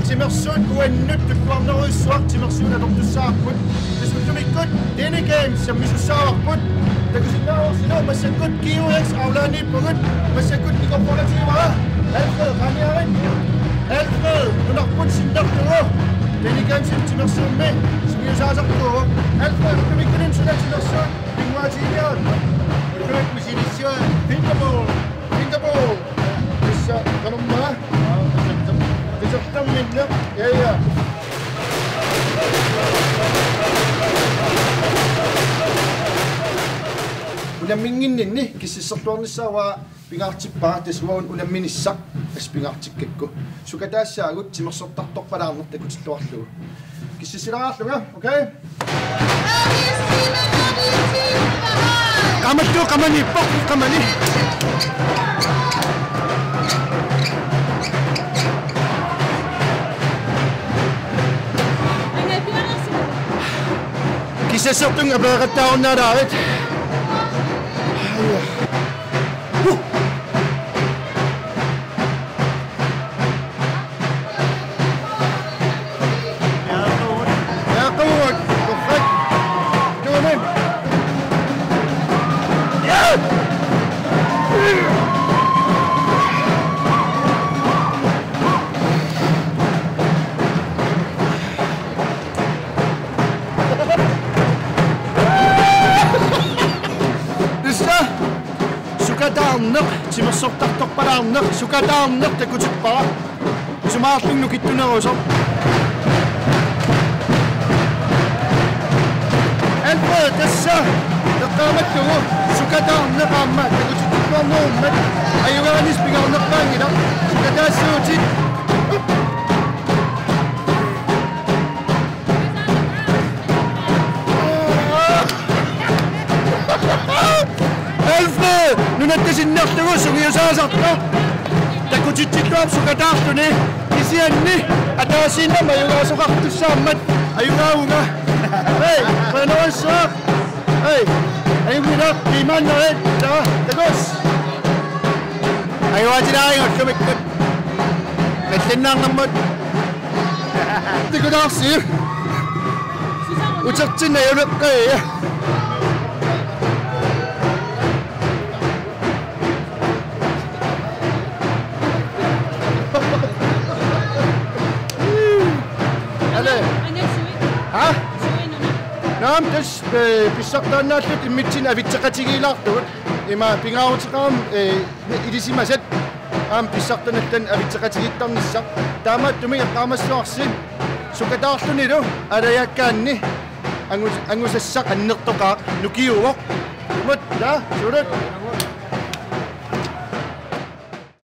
Timersuut uannut tukkuarneruissuaq timersuut atortussaarput tasuttumikkut denne games sammisussaarput takusinnaorsilu massakkut kiuex aulaaniippugut massakkut nikorporatiivara Alfred qaniarit Alfred unarput sinnartugu denne games timersuumme simiusaasartugu Alfred tumikkun suna timersuut pinguatiiniaat ulluit musilissuat Fingerball tassa qanummaa minna ja ulamminginninni kississertuarnissaawaa pingaartippaa tassuun ulamminissaq aspingaartikkakku sukataassaagut timersortartorpalaarnertakut tilluarlugu kissisilaarluga okay qamattu qamani poq qamani Kisessertung abeeqattaarunnaalaavit timersortartorpalaarneq sukataarneq takutippara sumaarlunnu kittuneruso Alfred tassa teqqaamattugu sukataarneqaamma takutittuarnerummat ayugaanis pingaarnerpaangila sukataassuutit Alfred nunattasinnertugu sugiusaasartu takutittilluam sukataartuni isianni ataasinnama ayugaasuqartussaammat ayugaunga hey qanoissa hey ayugina imannae ta takos ayuajiraayngorlumikkut natlinnaarnarmut tikutaarsi utertinna yuleqqia Naam tas pissartaannaalluk immitsin avitseqatigiilaartugut ima pingaarutiqaram ilisimaset aam pissartanallan avitseqatigittarnissaq taamaattumi eqqaamassuarsin sukataarlunilu alajakkaanni angusassaq annertoqaaq nukiuvoq mut ta sulut